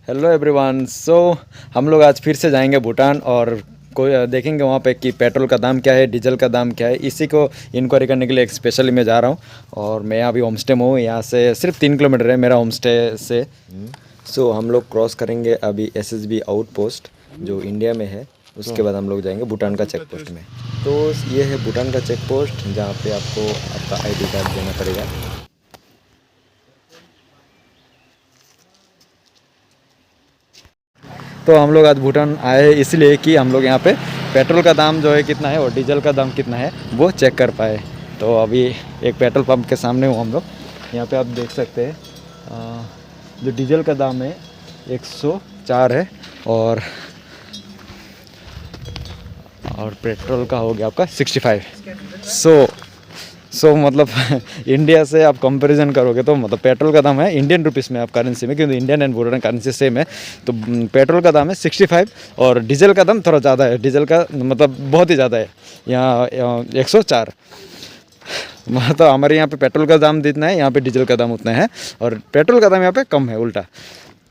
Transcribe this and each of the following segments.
Hello everyone. हम लोग आज फिर से जाएंगे भूटान और कोई देखेंगे वहाँ पे कि पेट्रोल का दाम क्या है, डीजल का दाम क्या है। इसी को इंक्वायरी करने के लिए एक स्पेशली मैं जा रहा हूँ। और मैं अभी होम स्टे में हूँ, यहाँ से सिर्फ 3 किलोमीटर है मेरा होम स्टे से। हम लोग क्रॉस करेंगे अभी एसएसबी आउटपोस्ट जो इंडिया में है। उसके बाद हम लोग जाएंगे भूटान का चेक पोस्ट में। तो ये है भूटान का चेक पोस्ट जहाँ पे आपको आपका आईडी कार्ड देना पड़ेगा। तो हम लोग आज भूटान आए इसलिए कि हम लोग यहाँ पे पेट्रोल का दाम जो है कितना है और डीजल का दाम कितना है वो चेक कर पाए। तो अभी एक पेट्रोल पंप के सामने हूँ हम लोग। यहाँ पे आप देख सकते हैं जो डीजल का दाम है 104 है और पेट्रोल का हो गया आपका 65। मतलब इंडिया से आप कंपैरिजन करोगे तो मतलब पेट्रोल का दाम है इंडियन रुपीस में आप करेंसी में, क्योंकि Indian and Bhutan currency same है। तो पेट्रोल का दाम है 65 और डीजल का दाम थोड़ा ज़्यादा है। डीजल का मतलब बहुत ही ज़्यादा है, यहाँ 104। मतलब हमारे यहाँ पे पेट्रोल का दाम जितना है यहाँ पे डीजल का दाम उतना है और पेट्रोल का दाम यहाँ पे कम है उल्टा।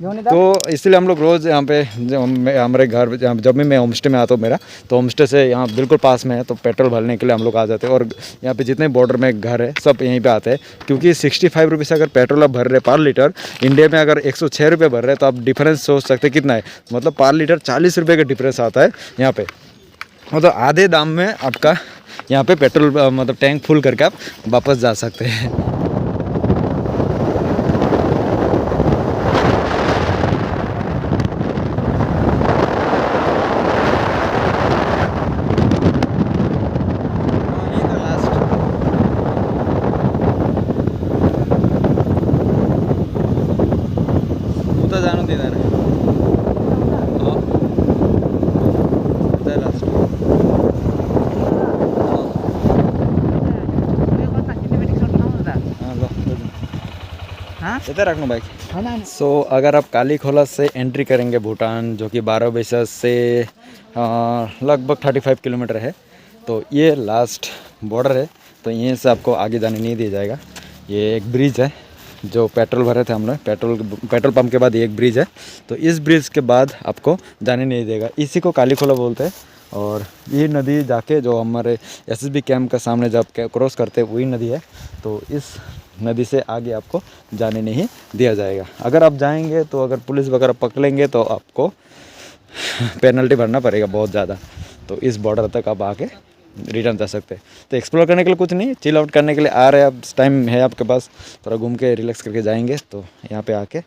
तो इसलिए हम लोग रोज़ यहाँ पे हमारे घर जब भी मैं होम स्टे में आता हूँ मेरा, तो होम स्टे से यहाँ बिल्कुल पास में है, तो पेट्रोल भरने के लिए हम लोग आ जाते हैं। और यहाँ पे जितने बॉर्डर में घर है सब यहीं पे आते हैं, क्योंकि 65 रुपये अगर पेट्रोल आप भर रहे पर लीटर, इंडिया में अगर 106 रुपये भर रहे हैं, तो आप डिफरेंस सोच सकते कितना है। मतलब पर लीटर 40 रुपये का डिफरेंस आता है यहाँ पे। मतलब आधे दाम में आपका यहाँ पे पेट्रोल मतलब टैंक फुल करके आप वापस जा सकते हैं। उता जानु दिँदैन यता राख्नु बाइक। अगर आप काली खोला से एंट्री करेंगे भूटान, जो कि 12 बजे से लगभग 35 किलोमीटर है, तो ये लास्ट बॉर्डर है। तो यहीं से आपको आगे जाने नहीं दिया जाएगा। ये एक ब्रिज है, जो पेट्रोल भरे थे हम लोग, पेट्रोल पंप के बाद ये एक ब्रिज है। तो इस ब्रिज के बाद आपको जाने नहीं देगा। इसी को काली खोला बोलते हैं। और ये नदी जाके जो हमारे एसएसबी कैंप का सामने जब क्रॉस करते हैं वही नदी है। तो इस नदी से आगे आपको जाने नहीं दिया जाएगा। अगर आप जाएंगे तो अगर पुलिस वगैरह पकड़ेंगे तो आपको पेनल्टी भरना पड़ेगा बहुत ज़्यादा। तो इस बॉर्डर तक आप आके रिटर्न जा सकते हैं। तो एक्सप्लोर करने के लिए कुछ नहीं, चिल आउट करने के लिए आ रहे हैं, अब टाइम है आपके पास, थोड़ा घूम के रिलैक्स करके जाएंगे। तो यहाँ पे आके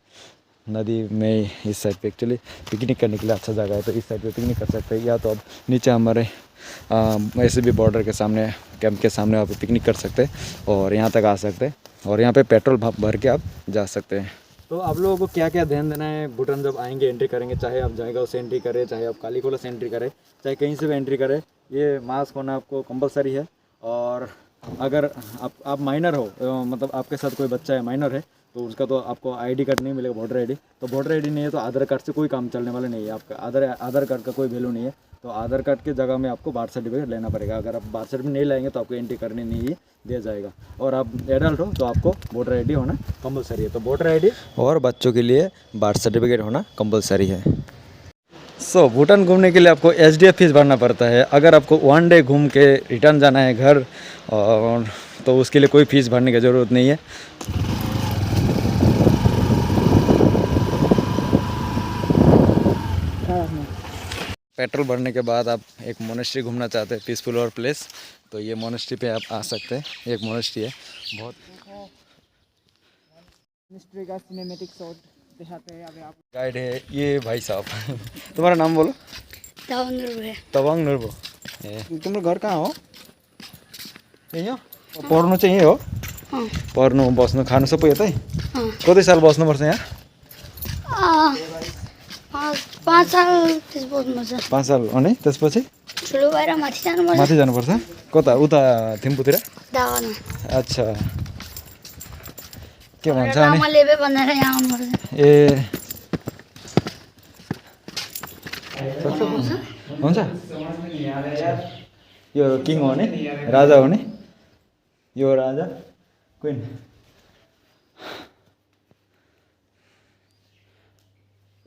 नदी में इस साइड पे एक्चुअली पिकनिक करने के लिए अच्छा जगह है, तो इस साइड पे पिकनिक कर सकते हैं। या तो अब नीचे हमारे ऐसे भी बॉर्डर के सामने, कैंप के सामने आप पिकनिक कर सकते हैं और यहाँ तक आ सकते हैं और यहाँ पे पेट्रोल भर के आप जा सकते हैं। तो आप लोगों को क्या क्या ध्यान देना है भूटान जब आएंगे, एंट्री करेंगे, चाहे आप जाएगा से एंट्री करें, चाहे आप कालीकोला से एंट्री करें, चाहे कहीं से भी एंट्री करें, ये मास्क होना आपको कंपलसरी है। और अगर आप माइनर हो, मतलब आपके साथ कोई बच्चा है माइनर है, तो उसका तो आपको आईडी कार्ड नहीं मिलेगा, वोटर आईडी। तो वोटर आईडी नहीं है तो आधार कार्ड से कोई काम चलने वाला नहीं है आपका। आधार कार्ड का कोई वैल्यू नहीं है। तो आधार कार्ड की जगह में आपको बर्थ सर्टिफिकेट लेना पड़ेगा। अगर आप बर्थ सर्टिफिकेट नहीं लाएंगे तो आपको एंट्री करने नहीं दिया जाएगा। और आप एडल्ट हो तो आपको वोटर आईडी होना कंपलसरी है। तो वोटर आईडी और बच्चों के लिए बर्थ सर्टिफिकेट होना कंपलसरी है। भूटान घूमने के लिए आपको एसडीएफ फीस भरना पड़ता है। अगर आपको 1 डे घूम के रिटर्न जाना है घर, और तो उसके लिए कोई फ़ीस भरने की ज़रूरत नहीं है। पेट्रोल भरने के बाद आप एक मोनेस्ट्री घूमना चाहते हैं, पीसफुल और प्लेस, तो ये मोनेस्ट्री पे आप आ सकते हैं। एक मोनेस्ट्री है, बहुत मोनेस्ट्री का सिनेमैटिक शॉट दिखाते हैं अभी आप। गाइड है ये भाई साहब। तुम्हारा नाम बोलो। तवांग नुर्बो। तुम लोग घर कहाँ हो? यही हो? पढ्नु चाहिँ यही हो? पढ्नु बस्नु खानु सबै यतै? कति साल बस्नुपर्छ यहाँ? 5 साल 5 साल। अनि त्यसपछि ठुलो भएर माथि जानुपर्छ? कता? उता थिम्पूतिर? अच्छा, के भन्छ अनि? ए हुन्छ। यो किङ हो नि, राजा हो नि, यो राजा क्विन।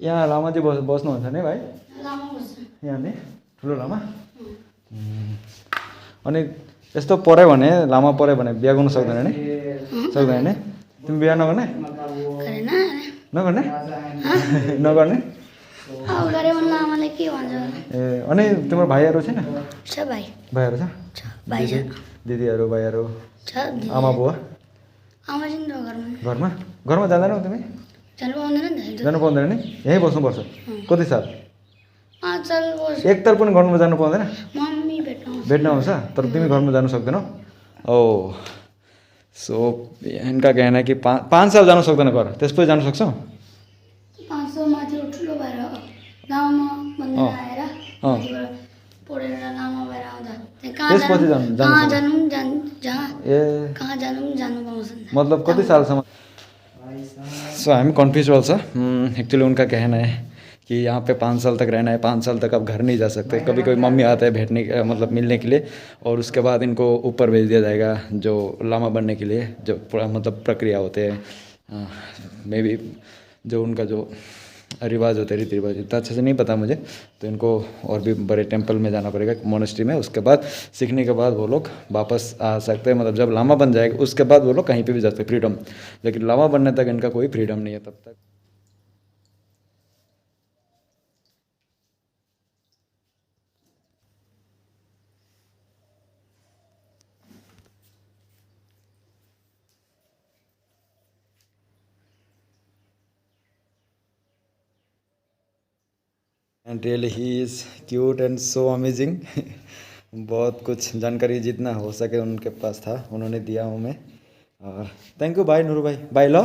यहाँ लामा चाहिँ बस्नुहुन्छ नि भाइ लामो बस्छ यहाँ नि ठुलो लामा अनि यस्तो पऱ्यो भने लामा पऱ्यो भने बिहा गर्नु सक्दैन नि सक्दैन नि तिमी बिहा नगर्ने गरेन नगर्ने नगर्ने अब गऱ्यो भने लामाले के भन्छ ए अनि तिम्रो भाइहरू छैन छ भाइ भाइहरू छ भाइ छ दिदीहरू भाइहरू छ दिदी। आमा बुवा आमा चाहिँ त घरमा घरमा घरमा जाँदैनौ तिमी जानु पाउँदैन नि त जानु पाउँदैन नि यहीँ बस्नुपर्छ कति साल 5 साल बस्छ एक ताल पनि घरमा जानु पाउँदैन मम्मी भेट्नु आउँछ। भेट्न आउँछ तर तिमी घरमा जानु सक्दैनौ ओ सो इनका कहना है कि 5 साल जानु सक्दैन घर त्यसपछि जानु सक्छौ 500 माथि ठुलो भएर लामा भन्ने आएर माथिबाट पढेर लामा भएर आउँदा त्यहाँ त्यसपछि कहाँ जानु जहाँ ए कहाँ जानु पनि जानु पाउँछन् मतलब कति सालसम्म सो हामी कन्फ्यूज छ एक्चुअली उनका कहना है कि यहाँ पे 5 साल तक रहना है 5 साल तक अब घर नहीं जा सकते कभी कभी मम्मी आता है भेटने मतलब मिलने के लिए और उसके बाद इनको ऊपर भेज दिया जाएगा जो लामा बनने के लिए जो पूरा मतलब प्रक्रिया होते हैं मे बी जो उनका जो रिवाज होते हैं रीति रिवाज इतना अच्छे से नहीं पता मुझे तो इनको और भी बड़े टेम्पल में जाना पड़ेगा मोनेस्ट्री में उसके बाद सीखने के बाद वो लोग वापस आ सकते हैं मतलब जब लामा बन जाएगा उसके बाद वो लोग कहीं पे भी जा सकते फ्रीडम लेकिन लामा बनने तक इनका कोई फ्रीडम नहीं है तब तक and really he is cute and so amazing बहुत कुछ जानकारी जितना हो सके उनके पास था उन्होंने दिया हमें थैंक यू भाई नूरू भाई बाय लो